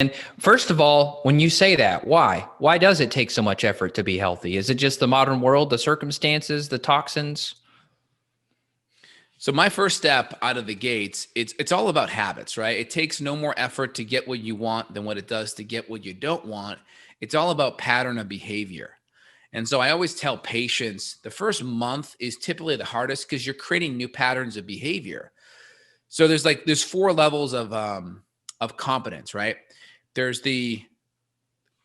And first of all, when you say that, why? Why does it take so much effort to be healthy? Is it just the modern world, the circumstances, the toxins? So my first step out of the gates, it's all about habits, right? It takes no more effort to get what you want than what it does to get what you don't want. It's all about pattern of behavior. And so I always tell patients the first month is typically the hardest because you're creating new patterns of behavior. So there's four levels of competence, right? There's the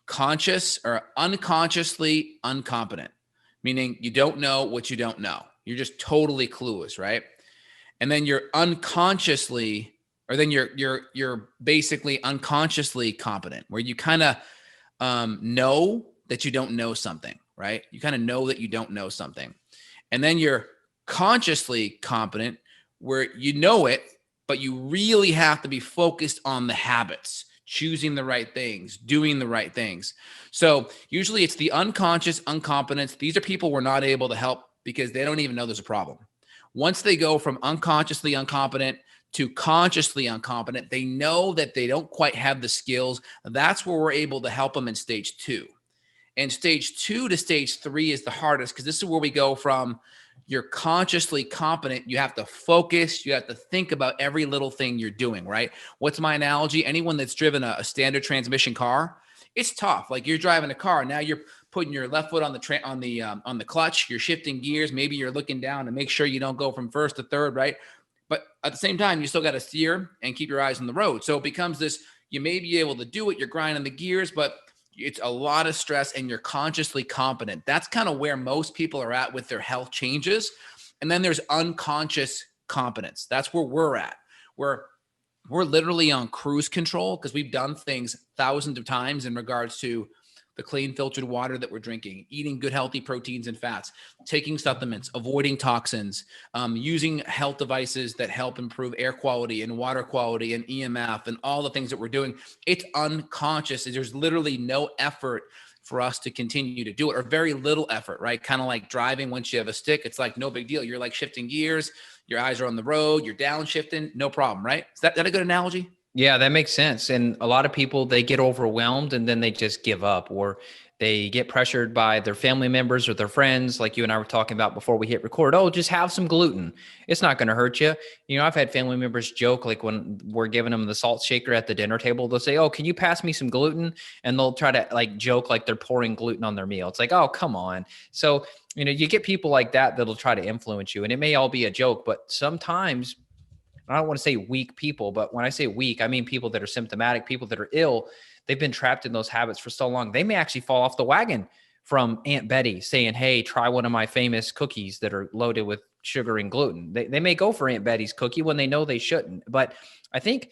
conscious or unconsciously incompetent, meaning you don't know what you don't know. You're just totally clueless, right? And then you're unconsciously, or then you're basically unconsciously competent, where you kind of know that you don't know something, right? You kind of know that you don't know something. And then you're consciously competent, where you know it, but you really have to be focused on the habits, choosing the right things, doing the right things. So usually it's the unconscious incompetence. These are people we're not able to help because they don't even know there's a problem. Once they go from unconsciously incompetent to consciously incompetent, they know that they don't quite have the skills. That's where we're able to help them in stage two. And stage two to stage three is the hardest because this is where we go from you're consciously competent. You have to focus. You have to think about every little thing you're doing, right? What's my analogy? Anyone that's driven a standard transmission car, it's tough. Like you're driving a car. Now you're putting your left foot on the clutch. You're shifting gears. Maybe you're looking down to make sure you don't go from first to third, right? But at the same time, you still got to steer and keep your eyes on the road. So it becomes this, you may be able to do it. You're grinding the gears, but it's a lot of stress and you're consciously competent. That's kind of where most people are at with their health changes. And then there's unconscious competence. That's where we're at. We're literally on cruise control because we've done things thousands of times in regards to the clean filtered water that we're drinking, eating good healthy proteins and fats, taking supplements, avoiding toxins, using health devices that help improve air quality and water quality and EMF and all the things that we're doing. It's unconscious. There's literally no effort for us to continue to do it, or very little effort, right? Kind of like driving. Once you have a stick, it's like no big deal. You're like shifting gears, your eyes are on the road, you're downshifting, no problem, right? Is that a good analogy? Yeah, that makes sense. And a lot of people, they get overwhelmed and then they just give up, or they get pressured by their family members or their friends, like you and I were talking about before we hit record. Oh, just have some gluten. It's not going to hurt you. You know, I've had family members joke, like when we're giving them the salt shaker at the dinner table, they'll say, oh, can you pass me some gluten? And they'll try to like joke like they're pouring gluten on their meal. It's like, oh, come on. So, you know, you get people like that that'll try to influence you. And it may all be a joke, but sometimes I don't want to say weak people, but when I say weak, I mean people that are symptomatic, people that are ill. They've been trapped in those habits for so long. They may actually fall off the wagon from Aunt Betty saying, hey, try one of my famous cookies that are loaded with sugar and gluten. They may go for Aunt Betty's cookie when they know they shouldn't. But I think,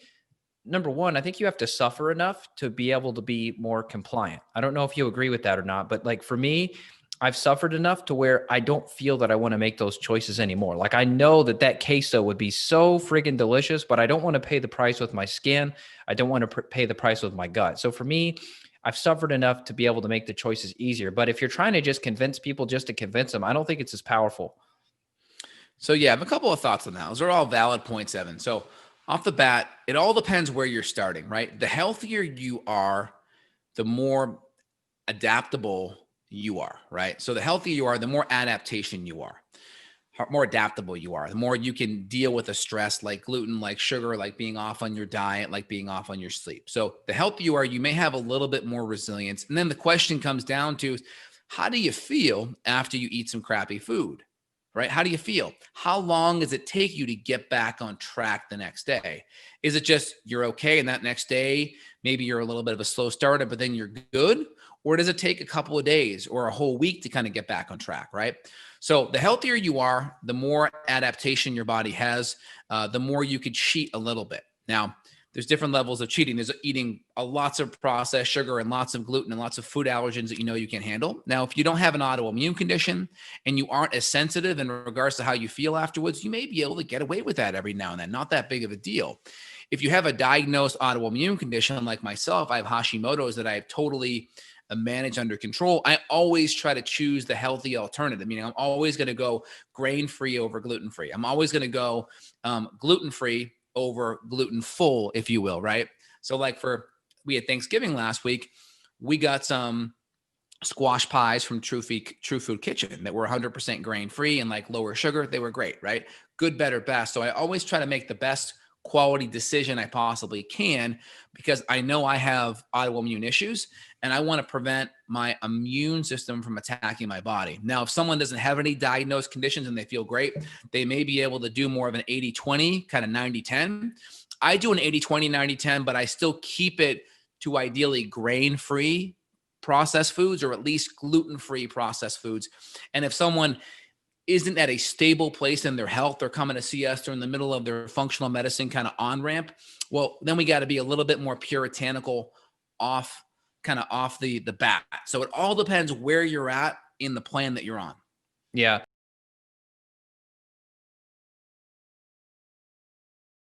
number one, I think you have to suffer enough to be able to be more compliant. I don't know if you agree with that or not, but like for me, I've suffered enough to where I don't feel that I want to make those choices anymore. Like I know that that queso would be so friggin' delicious, but I don't want to pay the price with my skin. I don't want to pay the price with my gut. So for me, I've suffered enough to be able to make the choices easier. But if you're trying to just convince people just to convince them, I don't think it's as powerful. So yeah, I have a couple of thoughts on that. Those are all valid points, Evan. So off the bat, it all depends where you're starting, right? The healthier you are, the more adaptable you are, right? So the healthier you are, the more adaptation you are, more adaptable you are, the more you can deal with a stress like gluten, like sugar, like being off on your diet, like being off on your sleep. So the healthier you are, you may have a little bit more resilience. And then the question comes down to, how do you feel after you eat some crappy food? Right? How do you feel? How long does it take you to get back on track the next day? Is it just you're okay and that next day, maybe you're a little bit of a slow starter, but then you're good? Or does it take a couple of days or a whole week to kind of get back on track, right? So the healthier you are, the more adaptation your body has, the more you could cheat a little bit. Now, there's different levels of cheating. There's eating lots of processed sugar and lots of gluten and lots of food allergens that you know you can't handle. Now, if you don't have an autoimmune condition and you aren't as sensitive in regards to how you feel afterwards, you may be able to get away with that every now and then. Not that big of a deal. If you have a diagnosed autoimmune condition like myself, I have Hashimoto's that I have totally managed under control. I always try to choose the healthy alternative. Meaning I'm always going to go grain-free over gluten-free. I'm always going to go gluten-free over gluten full, if you will, right? So like for we had Thanksgiving last week. We got some squash pies from True Food Kitchen that were 100% grain free and like lower sugar. They were great, right? Good, better, best. So I always try to make the best quality decision I possibly can, because I know I have autoimmune issues and I want to prevent my immune system from attacking my body. Now, if someone doesn't have any diagnosed conditions and they feel great, they may be able to do more of an 80-20, kind of 90-10. I do an 80-20, 90-10, but I still keep it to ideally grain-free processed foods, or at least gluten-free processed foods. And if someone isn't at a stable place in their health, they're coming to see us, they're in the middle of their functional medicine kind of on ramp, well, then we got to be a little bit more puritanical off the bat. So it all depends where you're at in the plan that you're on. Yeah.